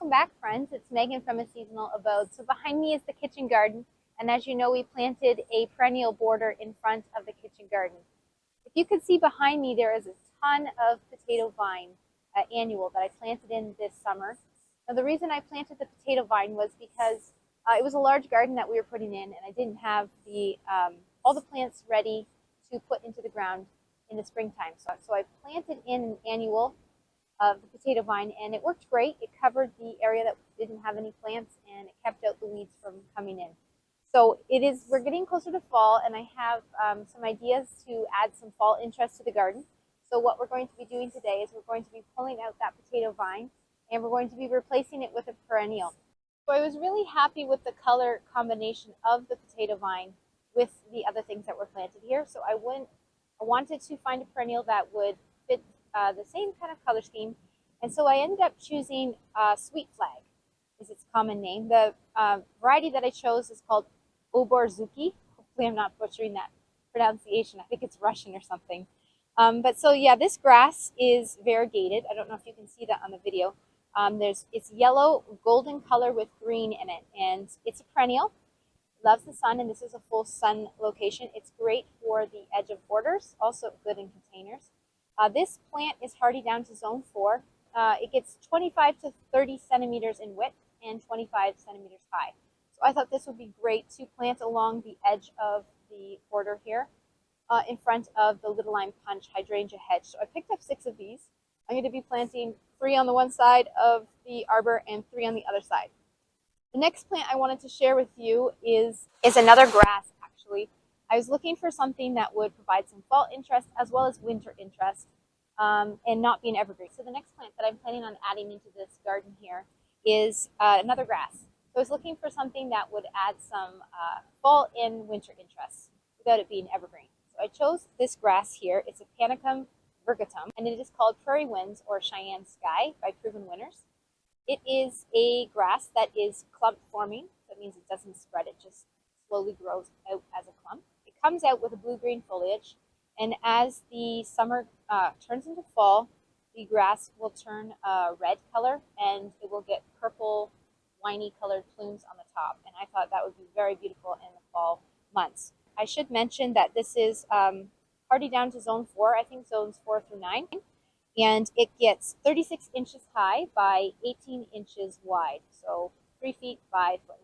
Welcome back, friends. It's Megan from A Seasonal Abode. So behind me is the kitchen garden, and as you know, we planted a perennial border in front of the kitchen garden. If you can see behind me, there is a ton of potato vine annual that I planted in this summer. Now, the reason I planted the potato vine was because it was a large garden that we were putting in, and I didn't have the all the plants ready to put into the ground in the springtime. So I planted in an annual of the potato vine, and it worked great. It covered the area that didn't have any plants, and it kept out the weeds from coming in. So we're getting closer to fall, and I have some ideas to add some fall interest to the garden. So what we're going to be doing today is we're going to be pulling out that potato vine, and we're going to be replacing it with a perennial. So I was really happy with the color combination of the potato vine with the other things that were planted here. So I wanted to find a perennial that would fit the same kind of color scheme, and so I ended up choosing Sweet Flag is its common name. The variety that I chose is called Oborzuki. Hopefully I'm not butchering that pronunciation. I think it's Russian or something. But so yeah, this grass is variegated. I don't know if you can see that on the video. It's yellow, golden color with green in it, and it's a perennial. It loves the sun, and this is a full sun location. It's great for the edge of borders, also good in containers. This plant is hardy down to zone 4. It gets 25 to 30 centimeters in width and 25 centimeters high. So I thought this would be great to plant along the edge of the border here in front of the Little Lime Punch hydrangea hedge. So I picked up 6 of these. I'm going to be planting 3 on the one side of the arbor and 3 on the other side. The next plant I wanted to share with you is another grass, actually. I was looking for something that would provide some fall interest as well as winter interest and not be an evergreen. So the next plant that I'm planning on adding into this garden here is another grass. So I was looking for something that would add some fall and winter interest without it being evergreen. So I chose this grass here. It's a Panicum virgatum, and it is called Prairie Winds or Cheyenne Sky by Proven Winners. It is a grass that is clump forming. That means it doesn't spread. It just slowly grows out as a clump. It comes out with a blue-green foliage, and as the summer turns into fall, the grass will turn red color, and it will get purple, winey colored plumes on the top. And I thought that would be very beautiful in the fall months. I should mention that this is hardy down to zone 4, I think zones 4 through 9, and it gets 36 inches high by 18 inches wide, so 3 feet by 1.5 feet.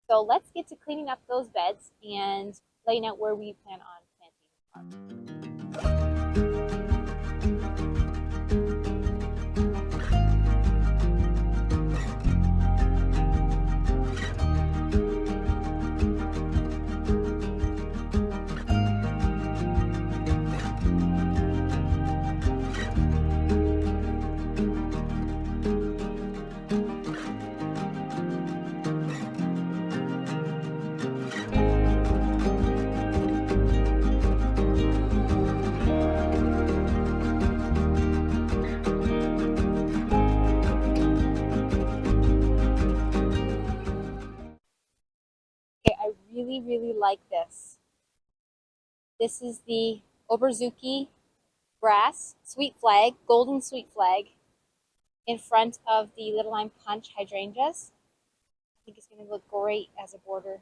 So let's get to cleaning up those beds and laying out where we plan on planting. I really like this. This is the Oborzuki grass, Sweet Flag, golden Sweet Flag, in front of the Little Lime Punch hydrangeas. I think it's going to look great as a border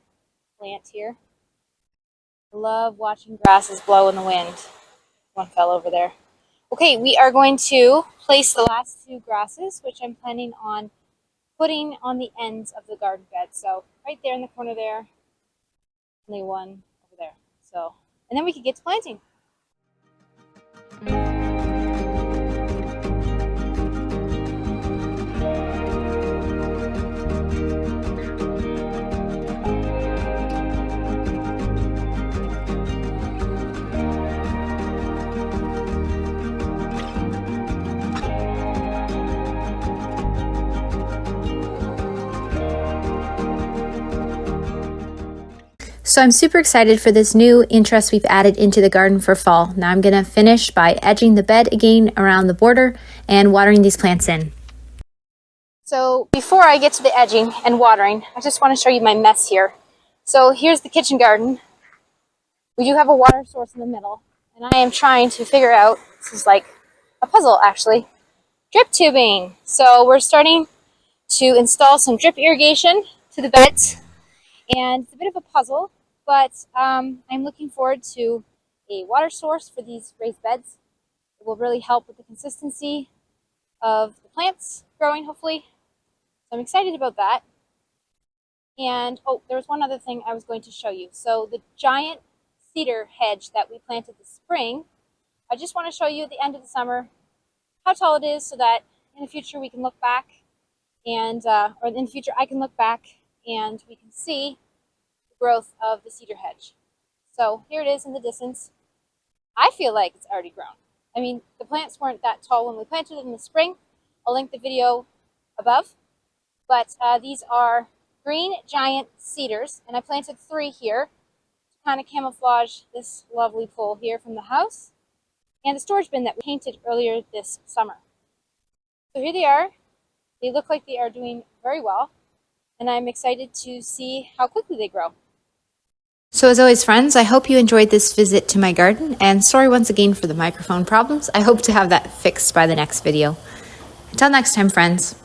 plant here. I love watching grasses blow in the wind. One fell over there. Okay, we are going to place the last 2 grasses, which I'm planning on putting on the ends of the garden bed. So right there in the corner there, only one over there. So, and then we can get to planting. So I'm super excited for this new interest we've added into the garden for fall. Now I'm gonna finish by edging the bed again around the border and watering these plants in. So before I get to the edging and watering, I just want to show you my mess here. So here's the kitchen garden. We do have a water source in the middle, and I am trying to figure out, this is like a puzzle actually, drip tubing. So we're starting to install some drip irrigation to the beds, and it's a bit of a puzzle, but I'm looking forward to a water source for these raised beds. It will really help with the consistency of the plants growing, hopefully. So I'm excited about that. And oh, there was one other thing I was going to show you. So the giant cedar hedge that we planted this spring, I just want to show you at the end of the summer how tall it is, so that in the future we can look back and, or in the future I can look back and we can see the growth of the cedar hedge. So here it is in the distance. I feel like it's already grown. I mean, the plants weren't that tall when we planted them in the spring. I'll link the video above. But these are green giant cedars, and I planted 3 here to kind of camouflage this lovely pole here from the house and the storage bin that we painted earlier this summer. So here they are. They look like they are doing very well, and I'm excited to see how quickly they grow. So as always, friends, I hope you enjoyed this visit to my garden, and sorry once again for the microphone problems. I hope to have that fixed by the next video. Until next time, friends.